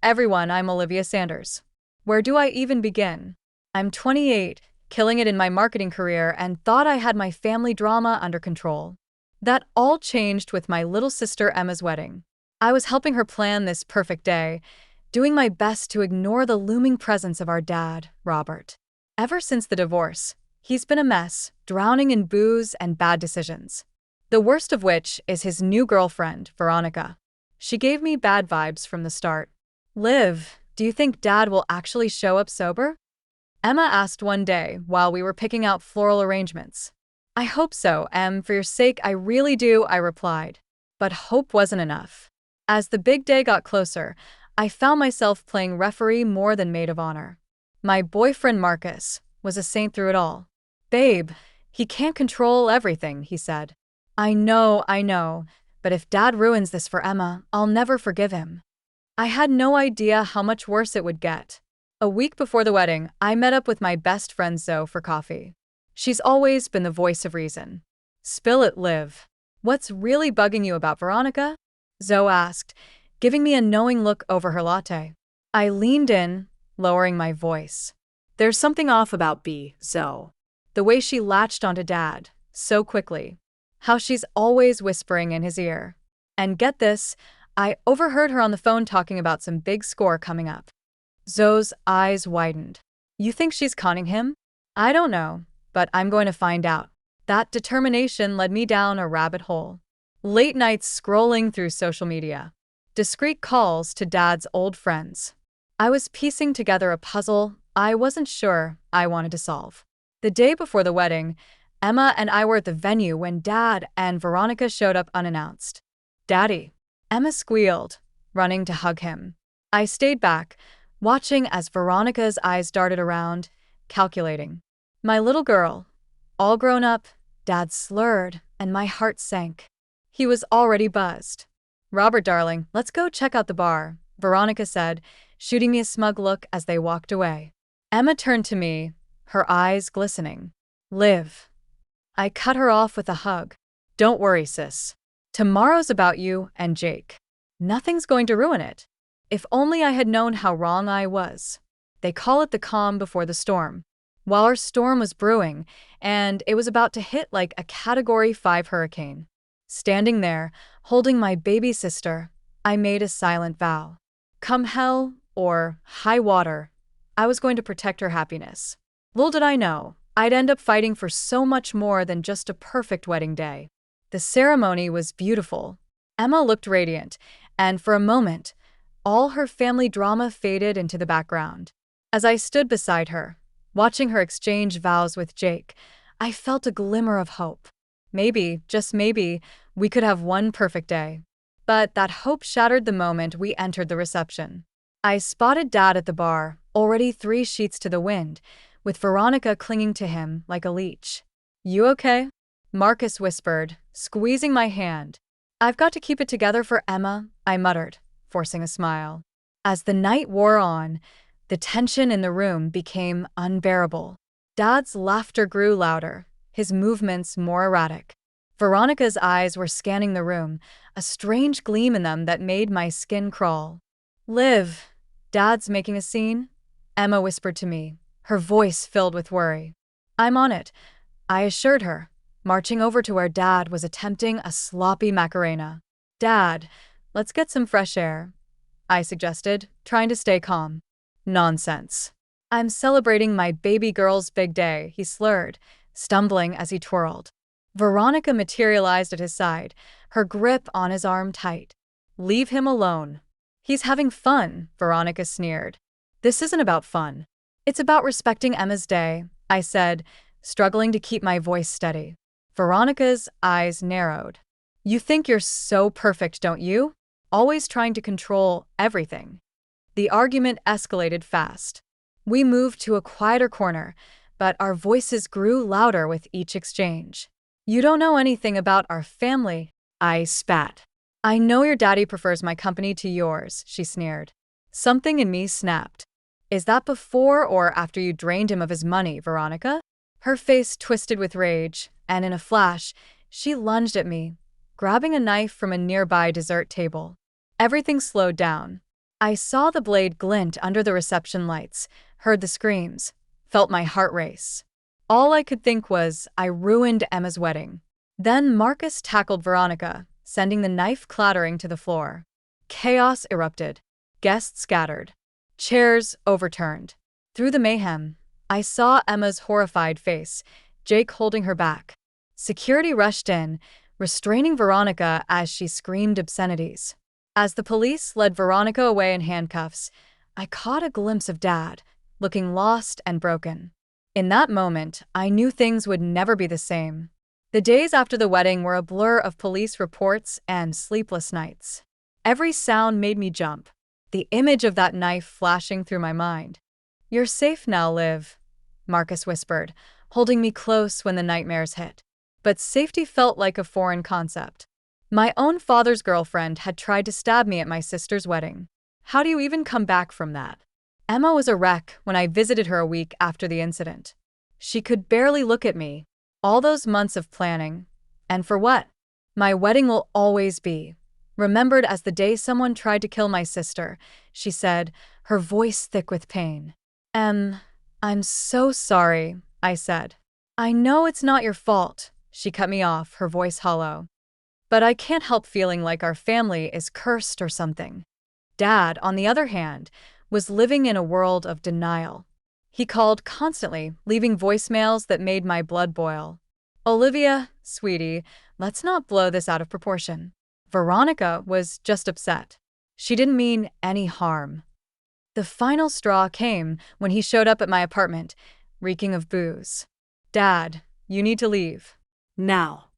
everyone, I'm Olivia Sanders. Where do I even begin? I'm 28, killing it in my marketing career, and thought I had my family drama under control. That all changed with my little sister Emma's wedding. I was helping her plan this perfect day, doing my best to ignore the looming presence of our dad, Robert. Ever since the divorce, he's been a mess, drowning in booze and bad decisions. The worst of which is his new girlfriend, Veronica. She gave me bad vibes from the start. Liv, do you think Dad will actually show up sober? Emma asked one day while we were picking out floral arrangements. I hope so, Em, for your sake, I really do, I replied. But hope wasn't enough. As the big day got closer, I found myself playing referee more than maid of honor. My boyfriend Marcus was a saint through it all. Babe, he can't control everything, he said. I know, but if Dad ruins this for Emma, I'll never forgive him. I had no idea how much worse it would get. A week before the wedding, I met up with my best friend Zoe for coffee. She's always been the voice of reason. Spill it, Liv. What's really bugging you about Veronica? Zoe asked, giving me a knowing look over her latte. I leaned in, lowering my voice. There's something off about Zoe. The way she latched onto Dad, so quickly. How she's always whispering in his ear. And get this, I overheard her on the phone talking about some big score coming up. Zoe's eyes widened. You think she's conning him? I don't know, but I'm going to find out. That determination led me down a rabbit hole. Late nights scrolling through social media. Discreet calls to Dad's old friends. I was piecing together a puzzle I wasn't sure I wanted to solve. The day before the wedding, Emma and I were at the venue when Dad and Veronica showed up unannounced. Daddy, Emma squealed, running to hug him. I stayed back, watching as Veronica's eyes darted around, calculating. My little girl, all grown up, Dad slurred, and my heart sank. He was already buzzed. Robert, darling, let's go check out the bar, Veronica said, shooting me a smug look as they walked away. Emma turned to me, her eyes glistening. Liv. I cut her off with a hug. Don't worry, sis. Tomorrow's about you and Jake. Nothing's going to ruin it. If only I had known how wrong I was. They call it the calm before the storm. While our storm was brewing, and it was about to hit like a Category 5 hurricane. Standing there, holding my baby sister, I made a silent vow. Come hell or high water, I was going to protect her happiness. Little did I know, I'd end up fighting for so much more than just a perfect wedding day. The ceremony was beautiful. Emma looked radiant, and for a moment, all her family drama faded into the background. As I stood beside her, watching her exchange vows with Jake, I felt a glimmer of hope. Maybe, just maybe, we could have one perfect day. But that hope shattered the moment we entered the reception. I spotted Dad at the bar, already 3 sheets to the wind, with Veronica clinging to him like a leech. You okay? Marcus whispered, squeezing my hand. I've got to keep it together for Emma, I muttered, forcing a smile. As the night wore on, the tension in the room became unbearable. Dad's laughter grew louder, his movements more erratic. Veronica's eyes were scanning the room, a strange gleam in them that made my skin crawl. Liv, Dad's making a scene? Emma whispered to me, her voice filled with worry. I'm on it, I assured her, marching over to where Dad was attempting a sloppy Macarena. Dad, let's get some fresh air, I suggested, trying to stay calm. Nonsense. I'm celebrating my baby girl's big day, he slurred, stumbling as he twirled. Veronica materialized at his side, her grip on his arm tight. Leave him alone. He's having fun, Veronica sneered. This isn't about fun. It's about respecting Emma's day, I said, struggling to keep my voice steady. Veronica's eyes narrowed. You think you're so perfect, don't you? Always trying to control everything. The argument escalated fast. We moved to a quieter corner, but our voices grew louder with each exchange. You don't know anything about our family, I spat. I know your daddy prefers my company to yours, she sneered. Something in me snapped. Is that before or after you drained him of his money, Veronica? Her face twisted with rage, and in a flash, she lunged at me, grabbing a knife from a nearby dessert table. Everything slowed down. I saw the blade glint under the reception lights, heard the screams, felt my heart race. All I could think was, I ruined Emma's wedding. Then Marcus tackled Veronica, sending the knife clattering to the floor. Chaos erupted. Guests scattered. Chairs overturned. Through the mayhem, I saw Emma's horrified face, Jake holding her back. Security rushed in, restraining Veronica as she screamed obscenities. As the police led Veronica away in handcuffs, I caught a glimpse of Dad, looking lost and broken. In that moment, I knew things would never be the same. The days after the wedding were a blur of police reports and sleepless nights. Every sound made me jump, the image of that knife flashing through my mind. "You're safe now, Liv," Marcus whispered, holding me close when the nightmares hit. But safety felt like a foreign concept. My own father's girlfriend had tried to stab me at my sister's wedding. How do you even come back from that? Emma was a wreck when I visited her a week after the incident. She could barely look at me. All those months of planning. And for what? My wedding will always be remembered as the day someone tried to kill my sister, she said, her voice thick with pain. I'm so sorry, I said. I know it's not your fault, she cut me off, her voice hollow. But I can't help feeling like our family is cursed or something. Dad, on the other hand, was living in a world of denial. He called constantly, leaving voicemails that made my blood boil. "Olivia, sweetie, let's not blow this out of proportion." Veronica was just upset. She didn't mean any harm. The final straw came when he showed up at my apartment, reeking of booze. "Dad, you need to leave. Now."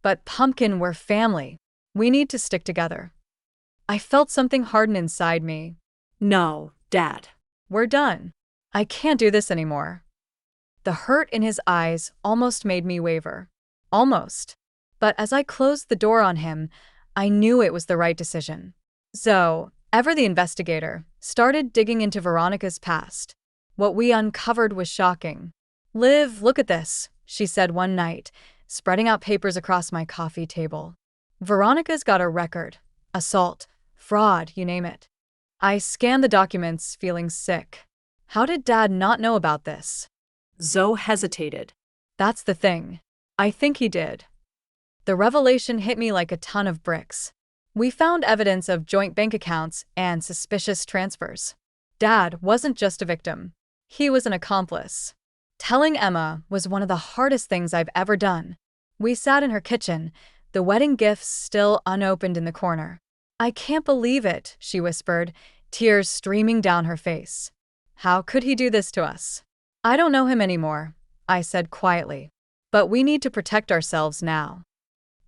"But Pumpkin, we're family. We need to stick together." I felt something harden inside me. "No, Dad. We're done. I can't do this anymore." The hurt in his eyes almost made me waver. Almost. But as I closed the door on him, I knew it was the right decision. Zoe, ever the investigator, started digging into Veronica's past. What we uncovered was shocking. "Liv, look at this," she said one night, spreading out papers across my coffee table. "Veronica's got a record. Assault, fraud, you name it." I scanned the documents, feeling sick. How did Dad not know about this? Zoe hesitated. That's the thing. I think he did. The revelation hit me like a ton of bricks. We found evidence of joint bank accounts and suspicious transfers. Dad wasn't just a victim. He was an accomplice. Telling Emma was one of the hardest things I've ever done. We sat in her kitchen, the wedding gifts still unopened in the corner. "I can't believe it," she whispered, tears streaming down her face. "How could he do this to us?" "I don't know him anymore," I said quietly. "But we need to protect ourselves now."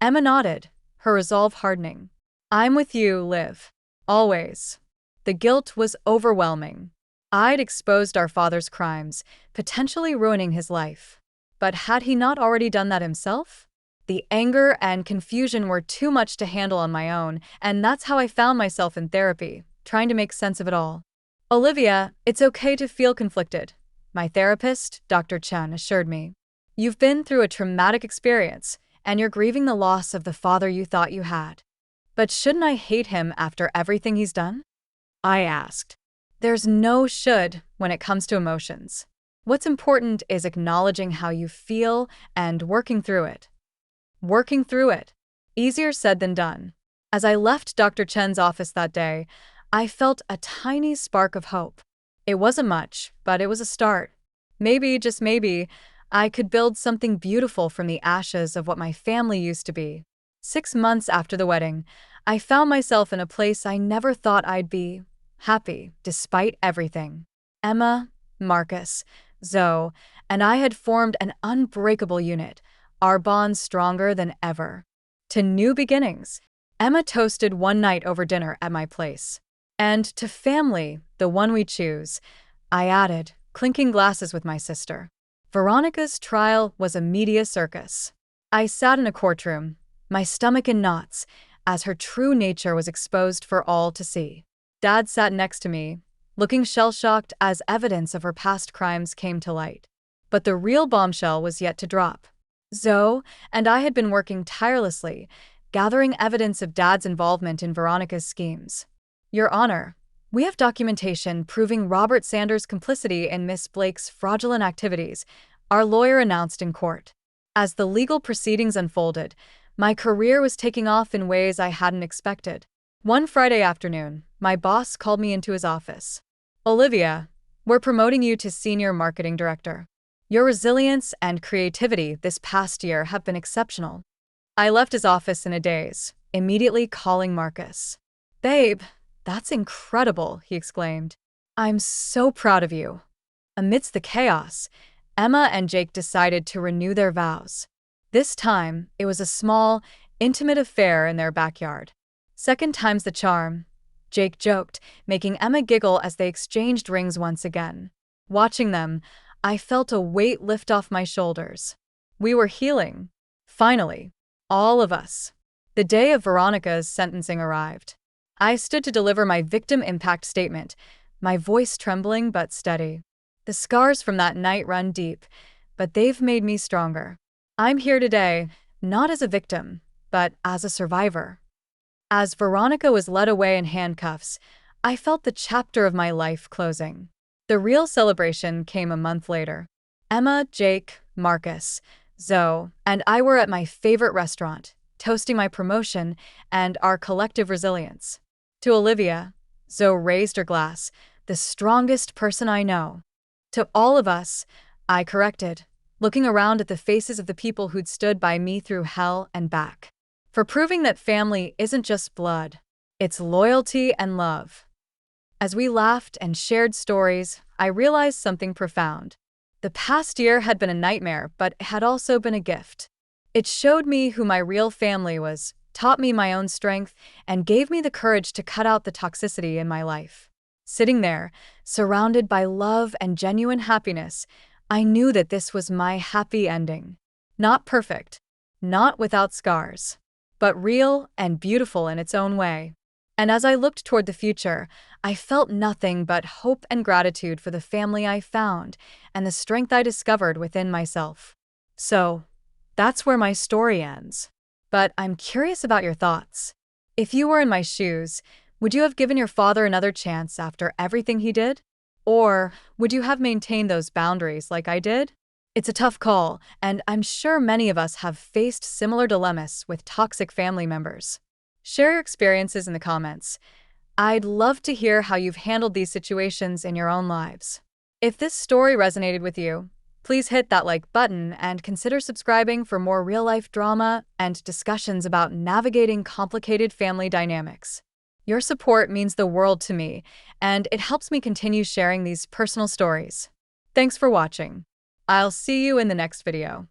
Emma nodded, her resolve hardening. "I'm with you, Liv. Always." The guilt was overwhelming. I'd exposed our father's crimes, potentially ruining his life. But had he not already done that himself? The anger and confusion were too much to handle on my own, and that's how I found myself in therapy, trying to make sense of it all. "Olivia, it's okay to feel conflicted," my therapist, Dr. Chen, assured me. "You've been through a traumatic experience, and you're grieving the loss of the father you thought you had. But shouldn't I hate him after everything he's done?" I asked. There's no should when it comes to emotions. What's important is acknowledging how you feel and working through it. Working through it. Easier said than done. As I left Dr. Chen's office that day, I felt a tiny spark of hope. It wasn't much, but it was a start. Maybe, just maybe, I could build something beautiful from the ashes of what my family used to be. 6 months after the wedding, I found myself in a place I never thought I'd be. Happy, despite everything. Emma, Marcus, Zoe, and I had formed an unbreakable unit, our bond stronger than ever. To new beginnings, Emma toasted one night over dinner at my place. And to family, the one we choose, I added, clinking glasses with my sister. Veronica's trial was a media circus. I sat in a courtroom, my stomach in knots, as her true nature was exposed for all to see. Dad sat next to me, looking shell-shocked as evidence of her past crimes came to light. But the real bombshell was yet to drop. Zoe and I had been working tirelessly, gathering evidence of Dad's involvement in Veronica's schemes. "Your Honor," We have documentation proving Robert Sanders' complicity in Miss Blake's fraudulent activities, our lawyer announced in court. As the legal proceedings unfolded, my career was taking off in ways I hadn't expected. One Friday afternoon, my boss called me into his office. "Olivia, we're promoting you to Senior Marketing Director. Your resilience and creativity this past year have been exceptional." I left his office in a daze, immediately calling Marcus. "Babe, that's incredible," he exclaimed. "I'm so proud of you." Amidst the chaos, Emma and Jake decided to renew their vows. This time, it was a small, intimate affair in their backyard. "Second time's the charm," Jake joked, making Emma giggle as they exchanged rings once again. Watching them, I felt a weight lift off my shoulders. We were healing. Finally. All of us. The day of Veronica's sentencing arrived. I stood to deliver my victim impact statement, my voice trembling but steady. The scars from that night run deep, but they've made me stronger. I'm here today, not as a victim, but as a survivor. As Veronica was led away in handcuffs, I felt the chapter of my life closing. The real celebration came a month later. Emma, Jake, Marcus, Zoe, and I were at my favorite restaurant, toasting my promotion and our collective resilience. To Olivia, Zoe raised her glass, "The strongest person I know." To all of us, I corrected, looking around at the faces of the people who'd stood by me through hell and back. For proving that family isn't just blood, it's loyalty and love. As we laughed and shared stories, I realized something profound. The past year had been a nightmare, but it had also been a gift. It showed me who my real family was, taught me my own strength, and gave me the courage to cut out the toxicity in my life. Sitting there, surrounded by love and genuine happiness, I knew that this was my happy ending. Not perfect, not without scars, but real and beautiful in its own way. And as I looked toward the future, I felt nothing but hope and gratitude for the family I found and the strength I discovered within myself. So, that's where my story ends. But I'm curious about your thoughts. If you were in my shoes, would you have given your father another chance after everything he did? Or would you have maintained those boundaries like I did? It's a tough call, and I'm sure many of us have faced similar dilemmas with toxic family members. Share your experiences in the comments. I'd love to hear how you've handled these situations in your own lives. If this story resonated with you, please hit that like button and consider subscribing for more real-life drama and discussions about navigating complicated family dynamics. Your support means the world to me, and it helps me continue sharing these personal stories. Thanks for watching. I'll see you in the next video.